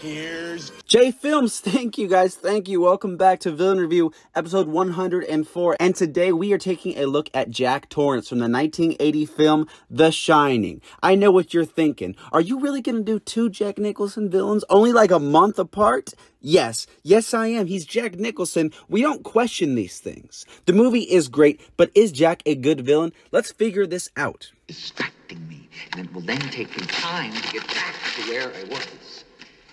Here's J Films. Thank you guys. Thank you. Welcome back to Villain Review episode 104. And today we are taking a look at Jack Torrance from the 1980 film The Shining. I know what you're thinking. Are you really going to do two Jack Nicholson villains only like a month apart? Yes. Yes, I am. He's Jack Nicholson. We don't question these things. The movie is great, but is Jack a good villain? Let's figure this out. Distracting me, and it will then take me time to get back to where I was.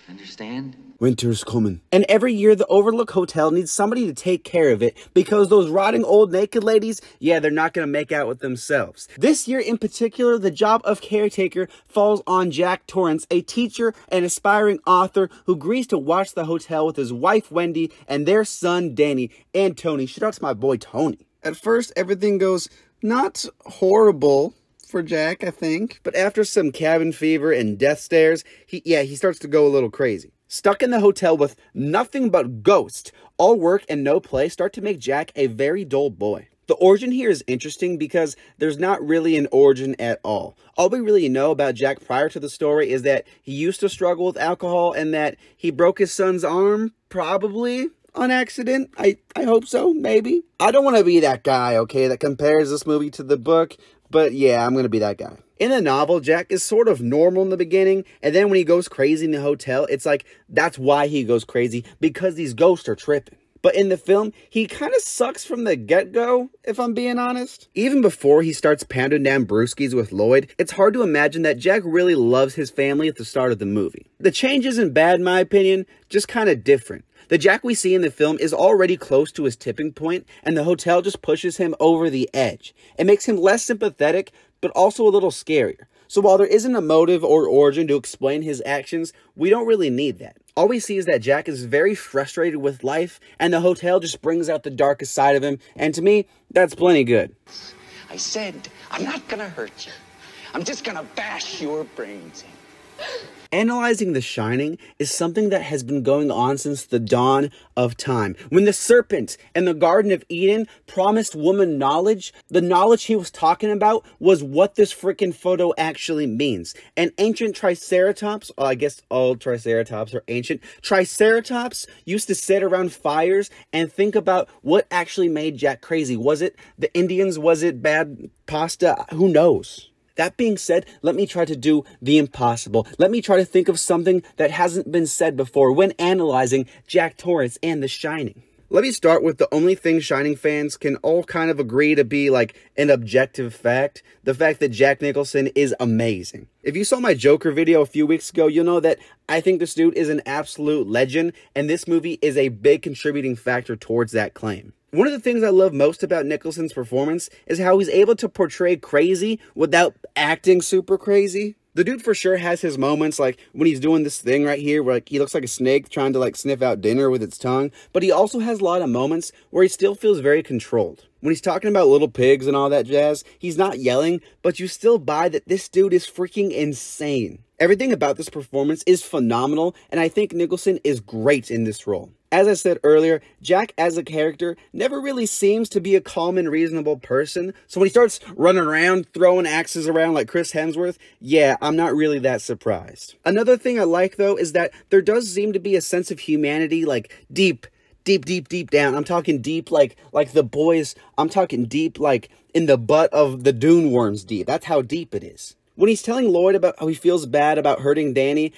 Understand? Winter's coming. And every year, the Overlook Hotel needs somebody to take care of it because those rotting old naked ladies, yeah, they're not going to make out with themselves. This year in particular, the job of caretaker falls on Jack Torrance, a teacher and aspiring author who agrees to watch the hotel with his wife, Wendy, and their son, Danny, and Tony. Shout out to my boy, Tony. At first, everything goes not horrible for Jack, I think. But after some cabin fever and death stares, he starts to go a little crazy. Stuck in the hotel with nothing but ghosts, all work and no play start to make Jack a very dull boy. The origin here is interesting because there's not really an origin at all. All we really know about Jack prior to the story is that he used to struggle with alcohol and that he broke his son's arm, probably on accident. I hope so, maybe. I don't want to be that guy, okay, that compares this movie to the book. But yeah, I'm going to be that guy. In the novel, Jack is sort of normal in the beginning, and then when he goes crazy in the hotel, it's like, that's why he goes crazy, because these ghosts are tripping. But in the film, he kind of sucks from the get-go, if I'm being honest. Even before he starts pounding down brewskis with Lloyd, it's hard to imagine that Jack really loves his family at the start of the movie. The change isn't bad in my opinion, just kind of different. The Jack we see in the film is already close to his tipping point, and the hotel just pushes him over the edge. It makes him less sympathetic, but also a little scarier. So while there isn't a motive or origin to explain his actions, we don't really need that. All we see is that Jack is very frustrated with life, and the hotel just brings out the darkest side of him, and to me, that's plenty good. I said, I'm not gonna hurt you. I'm just gonna bash your brains in. Analyzing The Shining is something that has been going on since the dawn of time. When the serpent in the Garden of Eden promised woman knowledge, the knowledge he was talking about was what this freaking photo actually means. An ancient Triceratops, I guess all Triceratops are ancient, Triceratops used to sit around fires and think about what actually made Jack crazy. Was it the Indians? Was it bad pasta? Who knows? That being said, let me try to do the impossible. Let me try to think of something that hasn't been said before when analyzing Jack Torrance and The Shining. Let me start with the only thing Shining fans can all kind of agree to be like an objective fact. The fact that Jack Nicholson is amazing. If you saw my Joker video a few weeks ago, you'll know that I think this dude is an absolute legend, and this movie is a big contributing factor towards that claim. One of the things I love most about Nicholson's performance is how he's able to portray crazy without acting super crazy. The dude for sure has his moments, like when he's doing this thing right here where like he looks like a snake trying to like sniff out dinner with its tongue. But he also has a lot of moments where he still feels very controlled. When he's talking about little pigs and all that jazz, he's not yelling, but you still buy that this dude is freaking insane. Everything about this performance is phenomenal, and I think Nicholson is great in this role. As I said earlier, Jack as a character never really seems to be a calm and reasonable person, so when he starts running around, throwing axes around like Chris Hemsworth, yeah, I'm not really that surprised. Another thing I like, though, is that there does seem to be a sense of humanity, like deep down. I'm talking deep like the boys. I'm talking deep like in the butt of the dune worms deep. That's how deep it is. When he's telling Lloyd about how he feels bad about hurting Danny,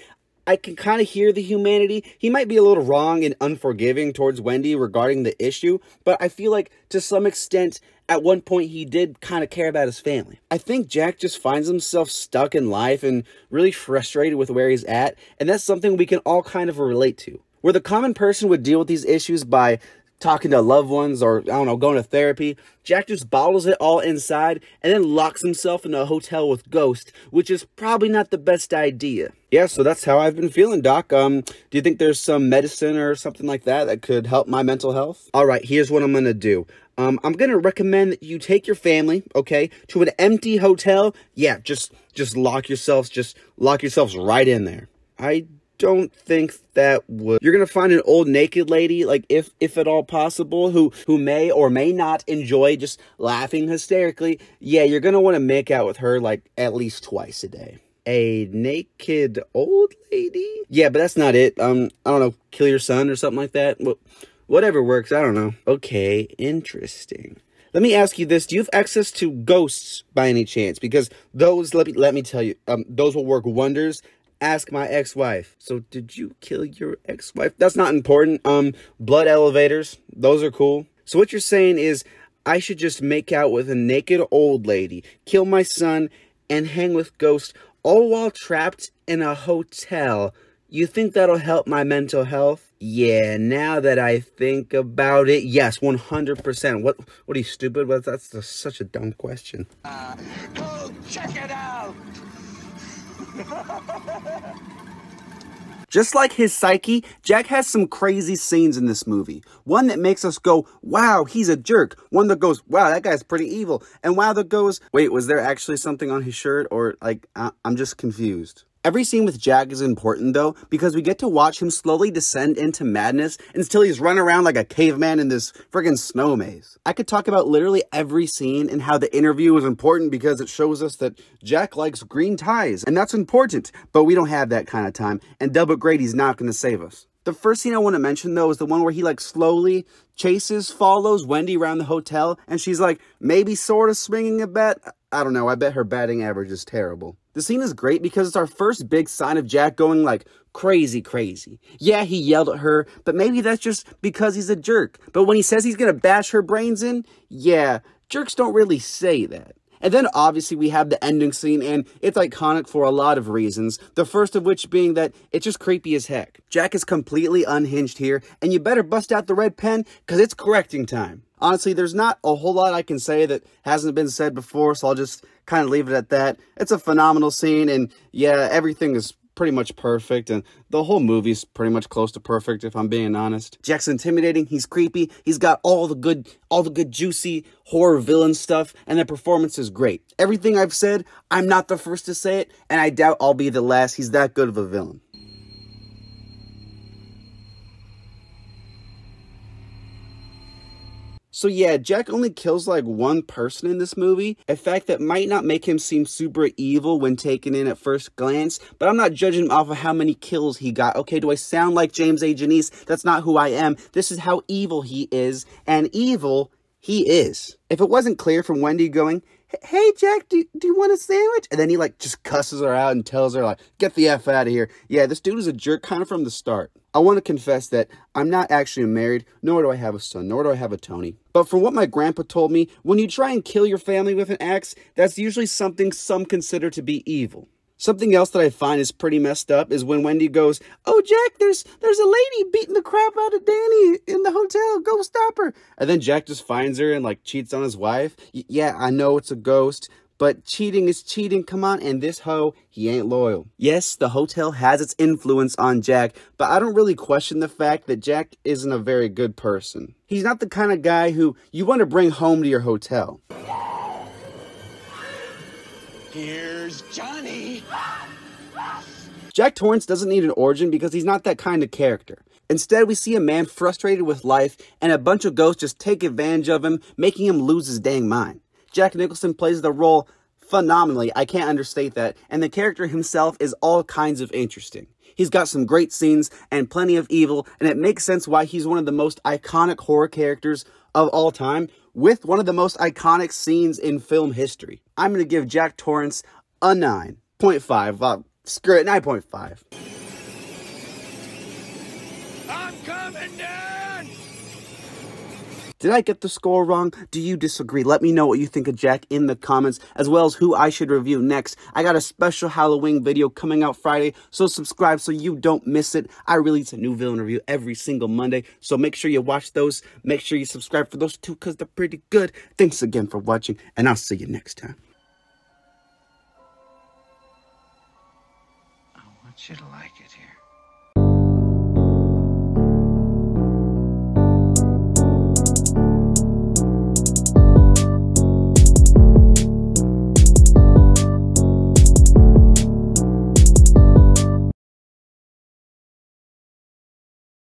I can kind of hear the humanity. He might be a little wrong and unforgiving towards Wendy regarding the issue, but I feel like to some extent, at one point, he did kind of care about his family. I think Jack just finds himself stuck in life and really frustrated with where he's at, and that's something we can all kind of relate to. Where the common person would deal with these issues by talking to loved ones or, I don't know, going to therapy, Jack just bottles it all inside and then locks himself in a hotel with ghosts, which is probably not the best idea. Yeah, so that's how I've been feeling, Doc. Do you think there's some medicine or something like that that could help my mental health? All right, here's what I'm going to do. I'm going to recommend that you take your family, okay, to an empty hotel. Yeah, just lock yourselves right in there. I don't think that would. You're gonna find an old naked lady, like if at all possible, who may or may not enjoy just laughing hysterically. Yeah, you're gonna want to make out with her like at least twice a day. a naked old lady? Yeah, but that's not it. I don't know, kill your son or something like that. Well, whatever works, I don't know. Okay, interesting. Let me ask you this. Do you have access to ghosts by any chance? Because those, let me tell you, those will work wonders. Ask my ex-wife. So did you kill your ex-wife? That's not important. Blood elevators, those are cool. So what you're saying is I should just make out with a naked old lady, kill my son, and hang with ghosts, all while trapped in a hotel. You think that'll help my mental health? Yeah, now that I think about it, yes, 100%. What are you, stupid? Well, that's such a dumb question. Go check it out! Just like his psyche, Jack has some crazy scenes in this movie. One that makes us go, wow, he's a jerk. One that goes, wow, that guy's pretty evil. And wow, that goes, wait, was there actually something on his shirt? Or, like, I'm just confused. Every scene with Jack is important, though, because we get to watch him slowly descend into madness until he's running around like a caveman in this friggin' snow maze. I could talk about literally every scene and how the interview is important because it shows us that Jack likes green ties, and that's important, but we don't have that kind of time, and Delbert Grady's not going to save us. The first scene I want to mention, though, is the one where he, like, slowly follows Wendy around the hotel, and she's, like, maybe sort of swinging a bet. I don't know, I bet her batting average is terrible. The scene is great because it's our first big sign of Jack going, like, crazy. Yeah, he yelled at her, but maybe that's just because he's a jerk. But when he says he's gonna bash her brains in, yeah, jerks don't really say that. And then obviously we have the ending scene, and it's iconic for a lot of reasons. The first of which being that it's just creepy as heck. Jack is completely unhinged here, and you better bust out the red pen, because it's correcting time. Honestly, there's not a whole lot I can say that hasn't been said before, so I'll just kind of leave it at that. It's a phenomenal scene, and yeah, everything is pretty much perfect, and the whole movie's pretty much close to perfect, if I'm being honest. Jack's intimidating, he's creepy, he's got all the good juicy horror villain stuff, and the performance is great. Everything I've said, I'm not the first to say it, and I doubt I'll be the last. He's that good of a villain. So yeah, Jack only kills like one person in this movie, a fact that might not make him seem super evil when taken in at first glance, but I'm not judging him off of how many kills he got. Okay, do I sound like James A. Janice? That's not who I am. This is how evil he is, and evil he is. If it wasn't clear from Wendy going, hey Jack, do you want a sandwich? And then he like just cusses her out and tells her like, get the F out of here. Yeah, this dude is a jerk kind of from the start. I want to confess that I'm not actually married, nor do I have a son, nor do I have a Tony. But from what my grandpa told me, when you try and kill your family with an axe, that's usually something some consider to be evil. Something else that I find is pretty messed up is when Wendy goes, oh Jack, there's a lady beating the crap out of Danny in the hotel, go stop her. And then Jack just finds her and like cheats on his wife. Yeah, I know it's a ghost, but cheating is cheating, come on, and this hoe, he ain't loyal. Yes, the hotel has its influence on Jack, but I don't really question the fact that Jack isn't a very good person. He's not the kind of guy who you want to bring home to your hotel. Here's Johnny! Jack Torrance doesn't need an origin because he's not that kind of character. Instead, we see a man frustrated with life, and a bunch of ghosts just take advantage of him, making him lose his dang mind. Jack Nicholson plays the role phenomenally, I can't understate that, and the character himself is all kinds of interesting. He's got some great scenes and plenty of evil, and it makes sense why he's one of the most iconic horror characters of all time, with one of the most iconic scenes in film history. I'm going to give Jack Torrance a 9.5. Screw it, 9.5. I'm coming down! Did I get the score wrong? Do you disagree? Let me know what you think of Jack in the comments, as well as who I should review next. I got a special Halloween video coming out Friday, so subscribe so you don't miss it. I release a new villain review every single Monday, so make sure you watch those. Make sure you subscribe for those too, because they're pretty good. Thanks again for watching, and I'll see you next time. I want you to like it here.